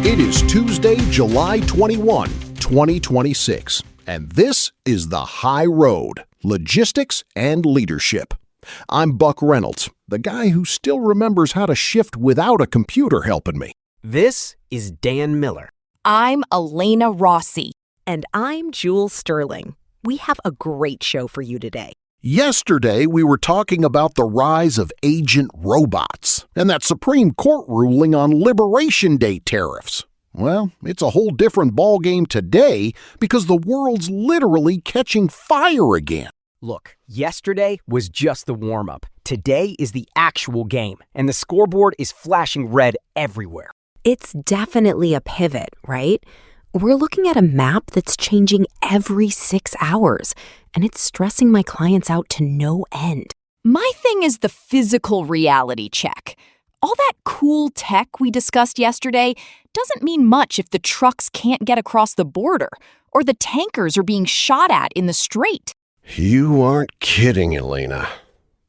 It is Tuesday, July 21, 2026, and this is The High Road, Logistics and Leadership. I'm Buck Reynolds, the guy who still remembers how to shift without a computer helping me. This is Dan Miller. I'm Elena Rossi. And I'm Jules Sterling. We have a great show for you today. Yesterday, we were talking about the rise of agent robots and that Supreme Court ruling on Liberation Day tariffs. Well, it's a whole different ballgame today because the world's literally catching fire again. Look, yesterday was just the warm-up. Today is the actual game, and the scoreboard is flashing red everywhere. It's definitely a pivot, right? We're looking at a map that's changing every 6 hours, and it's stressing my clients out to no end. My thing is the physical reality check. All that cool tech we discussed yesterday doesn't mean much if the trucks can't get across the border or the tankers are being shot at in the strait. You aren't kidding, Elena.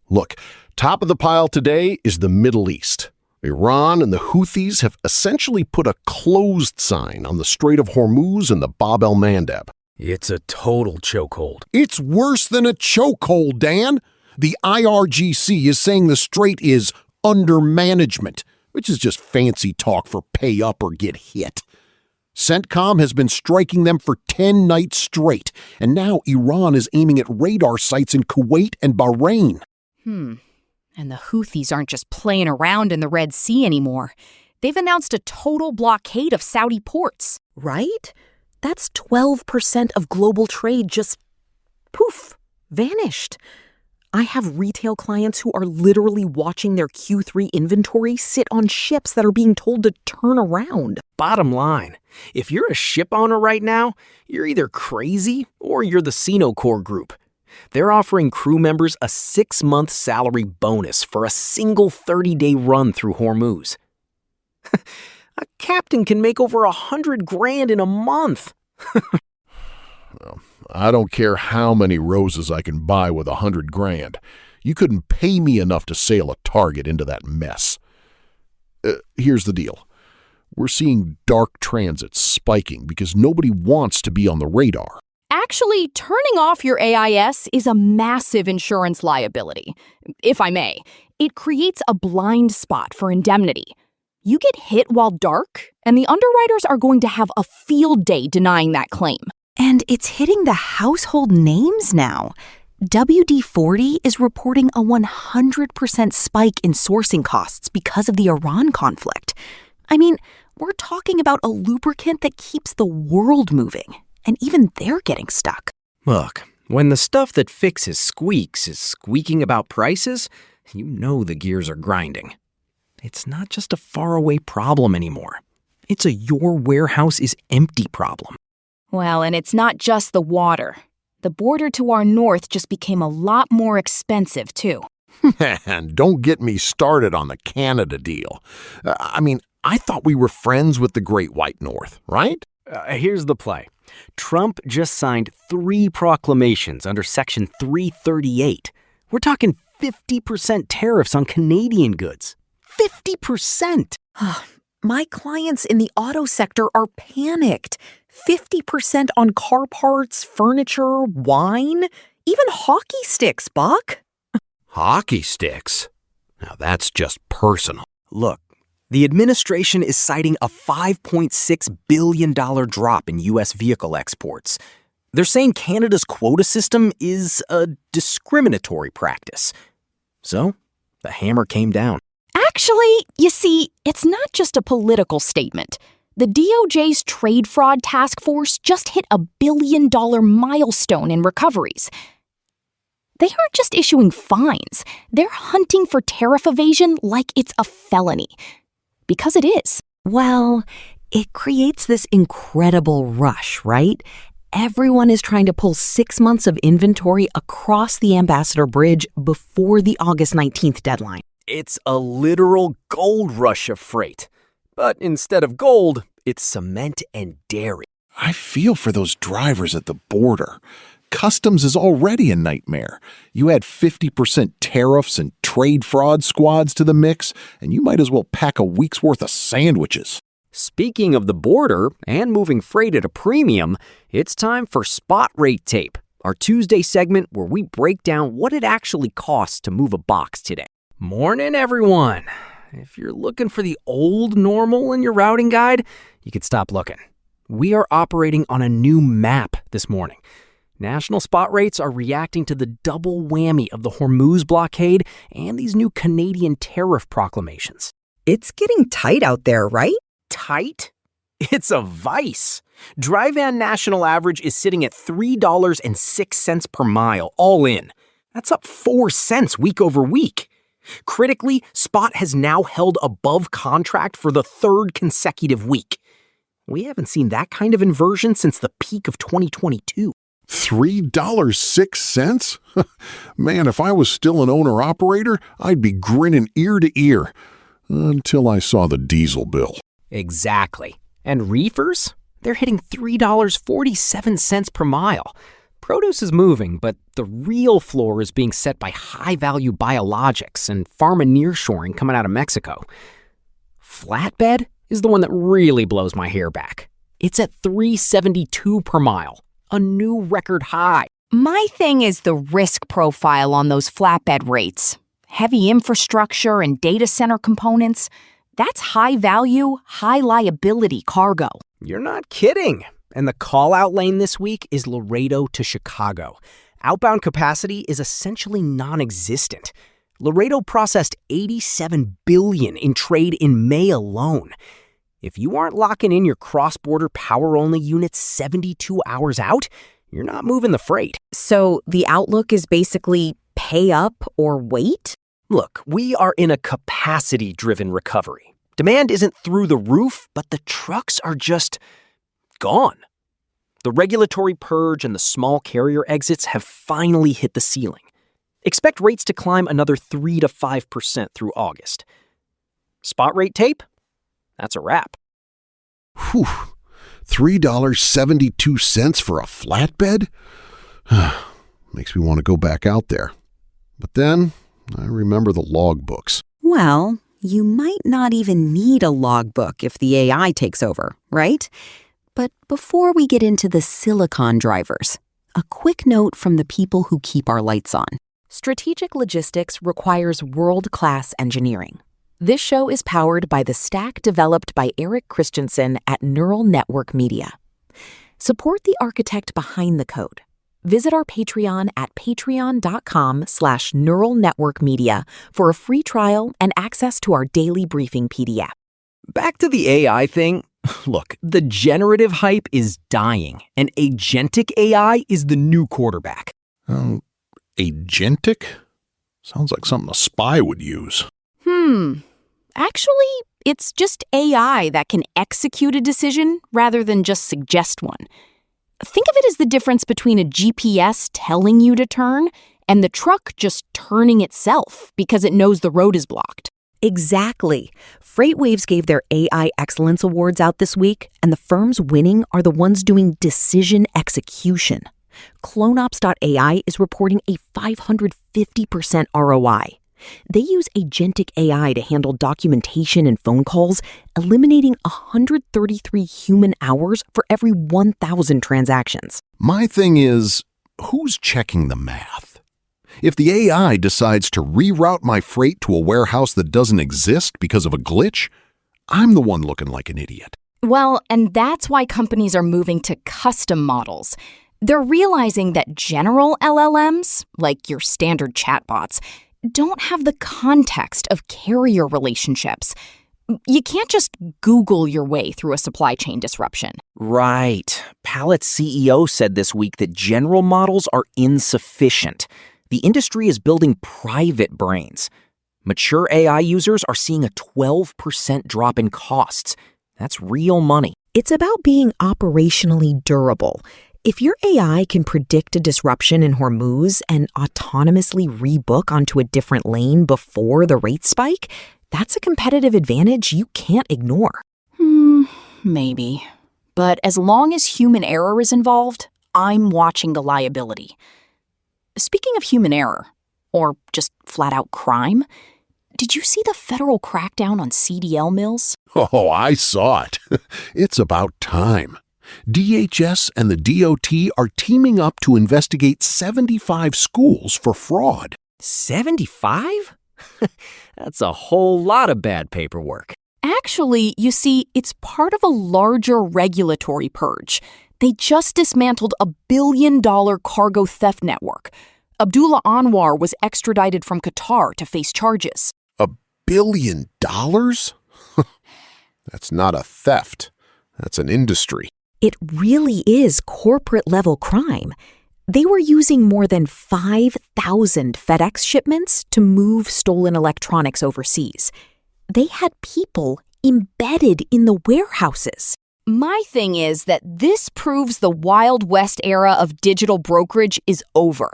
Look, top of the pile today is the Middle East. Iran and the Houthis have essentially put a closed sign on the Strait of Hormuz and the Bab el-Mandeb. It's a total chokehold. It's worse than a chokehold, Dan. The IRGC is saying the strait is under management, which is just fancy talk for pay up or get hit. CENTCOM has been striking them for 10 nights straight, and now Iran is aiming at radar sites in Kuwait and Bahrain. And the Houthis aren't just playing around in the Red Sea anymore. They've announced a total blockade of Saudi ports. Right? That's 12% of global trade just, poof, vanished. I have retail clients who are literally watching their Q3 inventory sit on ships that are being told to turn around. Bottom line, if you're a ship owner right now, you're either crazy or you're the Sinocore group. They're offering crew members a 6-month salary bonus for a single 30-day run through Hormuz. A captain can make over $100,000 in a month. Well, I don't care how many roses I can buy with $100,000. You couldn't pay me enough to sail a target into that mess. Here's the deal. We're seeing dark transits spiking because nobody wants to be on the radar. Actually, turning off your AIS is a massive insurance liability. If I may, it creates a blind spot for indemnity. You get hit while dark, and the underwriters are going to have a field day denying that claim. And it's hitting the household names now. WD-40 is reporting a 100% spike in sourcing costs because of the Iran conflict. I mean, we're talking about a lubricant that keeps the world moving. And even they're getting stuck. Look, when the stuff that fixes squeaks is squeaking about prices, you know the gears are grinding. It's not just a faraway problem anymore. It's a your warehouse is empty problem. Well, and it's not just the water. The border to our north just became a lot more expensive, too. And don't get me started on the Canada deal. I thought we were friends with the Great White North, right? Here's the play. Trump just signed 3 proclamations under Section 338. We're talking 50% tariffs on Canadian goods. 50%! My clients in the auto sector are panicked. 50% on car parts, furniture, wine, even hockey sticks, Buck. Hockey sticks? Now that's just personal. Look, the administration is citing a $5.6 billion drop in U.S. vehicle exports. They're saying Canada's quota system is a discriminatory practice. So, the hammer came down. Actually, you see, it's not just a political statement. The DOJ's Trade Fraud Task Force just hit a $1 billion milestone in recoveries. They aren't just issuing fines. They're hunting for tariff evasion like it's a felony. Because it is. Well, it creates this incredible rush, right? Everyone is trying to pull 6 months of inventory across the Ambassador Bridge before the August 19th deadline. It's a literal gold rush of freight. But instead of gold, it's cement and dairy. I feel for those drivers at the border. Customs is already a nightmare. You add 50% tariffs and trade fraud squads to the mix, and you might as well pack a week's worth of sandwiches. Speaking of the border and moving freight at a premium, it's time for Spot Rate Tape, our Tuesday segment where we break down what it actually costs to move a box today. Morning, everyone. If you're looking for the old normal in your routing guide, you can stop looking. We are operating on a new map this morning. National spot rates are reacting to the double whammy of the Hormuz blockade and these new Canadian tariff proclamations. It's getting tight out there, right? Tight? It's a vice. Dry van national average is sitting at $3.06 per mile, all in. That's up 4 cents week over week. Critically, spot has now held above contract for the third consecutive week. We haven't seen that kind of inversion since the peak of 2022. $3.06? Man, if I was still an owner-operator, I'd be grinning ear to ear. Until I saw the diesel bill. Exactly. And reefers? They're hitting $3.47 per mile. Produce is moving, but the real floor is being set by high-value biologics and pharma nearshoring coming out of Mexico. Flatbed is the one that really blows my hair back. It's at $3.72 per mile, a new record high. My thing is the risk profile on those flatbed rates. Heavy infrastructure and data center components, that's high-value, high-liability cargo. You're not kidding. And the call-out lane this week is Laredo to Chicago. Outbound capacity is essentially non-existent. Laredo processed $87 billion in trade in May alone. If you aren't locking in your cross-border power-only units 72 hours out, you're not moving the freight. So the outlook is basically pay up or wait? Look, we are in a capacity-driven recovery. Demand isn't through the roof, but the trucks are just gone. The regulatory purge and the small carrier exits have finally hit the ceiling. Expect rates to climb another 3 to 5% through August. Spot rate tape? That's a wrap. Whew. $3.72 for a flatbed? Makes me want to go back out there. But then I remember the logbooks. Well, you might not even need a logbook if the AI takes over, right? But before we get into the silicon drivers, a quick note from the people who keep our lights on. Strategic logistics requires world-class engineering. This show is powered by the stack developed by Eric Christensen at Neural Network Media. Support the architect behind the code. Visit our Patreon at patreon.com/neuralnetworkmedia for a free trial and access to our daily briefing PDF. Back to the AI thing. Look, the generative hype is dying, and agentic AI is the new quarterback. Agentic? Sounds like something a spy would use. Actually, it's just AI that can execute a decision rather than just suggest one. Think of it as the difference between a GPS telling you to turn and the truck just turning itself because it knows the road is blocked. Exactly. FreightWaves gave their AI Excellence Awards out this week, and the firms winning are the ones doing decision execution. Clonops.ai is reporting a 550% ROI. They use agentic AI to handle documentation and phone calls, eliminating 133 human hours for every 1,000 transactions. My thing is, who's checking the math? If the AI decides to reroute my freight to a warehouse that doesn't exist because of a glitch, I'm the one looking like an idiot. Well, and that's why companies are moving to custom models. They're realizing that general LLMs, like your standard chatbots, don't have the context of carrier relationships. You can't just Google your way through a supply chain disruption. Right. Pallet's CEO said this week that general models are insufficient. The industry is building private brains. Mature AI users are seeing a 12% drop in costs. That's real money. It's about being operationally durable. If your AI can predict a disruption in Hormuz and autonomously rebook onto a different lane before the rate spike, that's a competitive advantage you can't ignore. Maybe. But as long as human error is involved, I'm watching the liability. Speaking of human error, or just flat-out crime, did you see the federal crackdown on CDL mills? Oh, I saw it. It's about time. DHS and the DOT are teaming up to investigate 75 schools for fraud. 75? That's a whole lot of bad paperwork. Actually, you see, it's part of a larger regulatory purge. They just dismantled a billion-dollar cargo theft network. Abdullah Anwar was extradited from Qatar to face charges. $1 billion? That's not a theft. That's an industry. It really is corporate-level crime. They were using more than 5,000 FedEx shipments to move stolen electronics overseas. They had people embedded in the warehouses. My thing is that this proves the Wild West era of digital brokerage is over.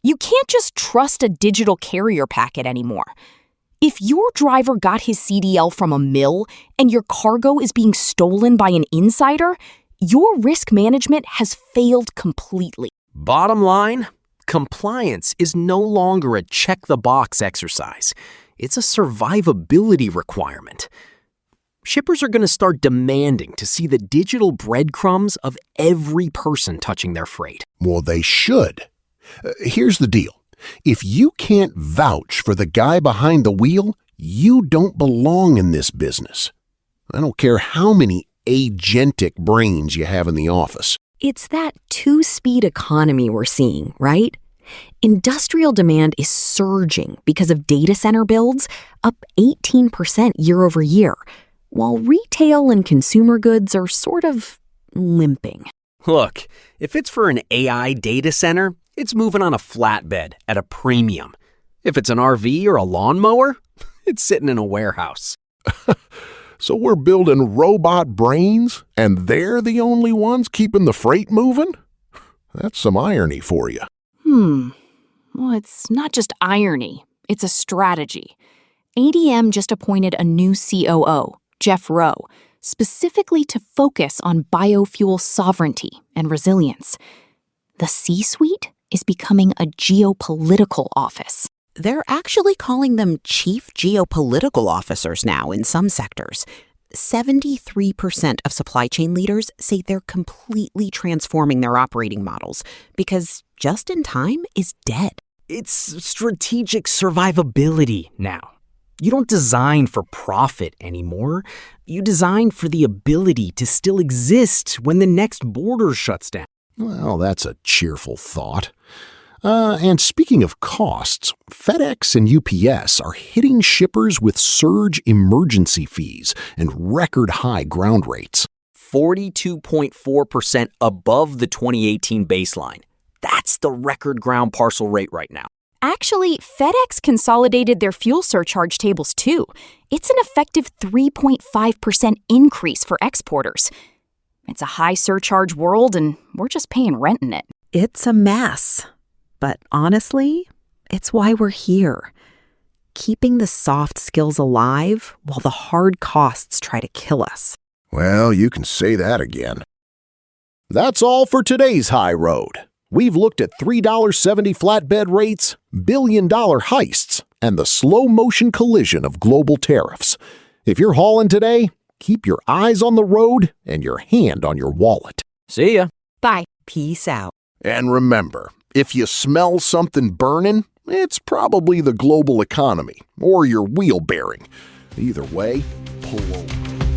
You can't just trust a digital carrier packet anymore. If your driver got his CDL from a mill and your cargo is being stolen by an insider, your risk management has failed completely. Bottom line, compliance is no longer a check-the-box exercise. It's a survivability requirement. Shippers are going to start demanding to see the digital breadcrumbs of every person touching their freight. Well, they should. Here's the deal. If you can't vouch for the guy behind the wheel, you don't belong in this business. I don't care how many agentic brains you have in the office. It's that two-speed economy we're seeing, right? Industrial demand is surging because of data center builds, up 18% year over year, while retail and consumer goods are sort of limping. Look, if it's for an AI data center, it's moving on a flatbed at a premium. If it's an RV or a lawnmower, it's sitting in a warehouse. So we're building robot brains, and they're the only ones keeping the freight moving? That's some irony for you. Well, it's not just irony. It's a strategy. ADM just appointed a new COO, Jeff Rowe, specifically to focus on biofuel sovereignty and resilience. The C-suite is becoming a geopolitical office. They're actually calling them chief geopolitical officers now in some sectors. 73% of supply chain leaders say they're completely transforming their operating models because just-in-time is dead. It's strategic survivability now. You don't design for profit anymore. You design for the ability to still exist when the next border shuts down. Well, that's a cheerful thought. And speaking of costs, FedEx and UPS are hitting shippers with surge emergency fees and record-high ground rates. 42.4% above the 2018 baseline. That's the record ground parcel rate right now. Actually, FedEx consolidated their fuel surcharge tables too. It's an effective 3.5% increase for exporters. It's a high surcharge world, and we're just paying rent in it. It's a mess. But honestly, it's why we're here. Keeping the soft skills alive while the hard costs try to kill us. Well, you can say that again. That's all for today's High Road. We've looked at $3.70 flatbed rates, billion-dollar heists, and the slow-motion collision of global tariffs. If you're hauling today, keep your eyes on the road and your hand on your wallet. See ya. Bye. Peace out. And remember, if you smell something burning, it's probably the global economy or your wheel bearing. Either way, pull over.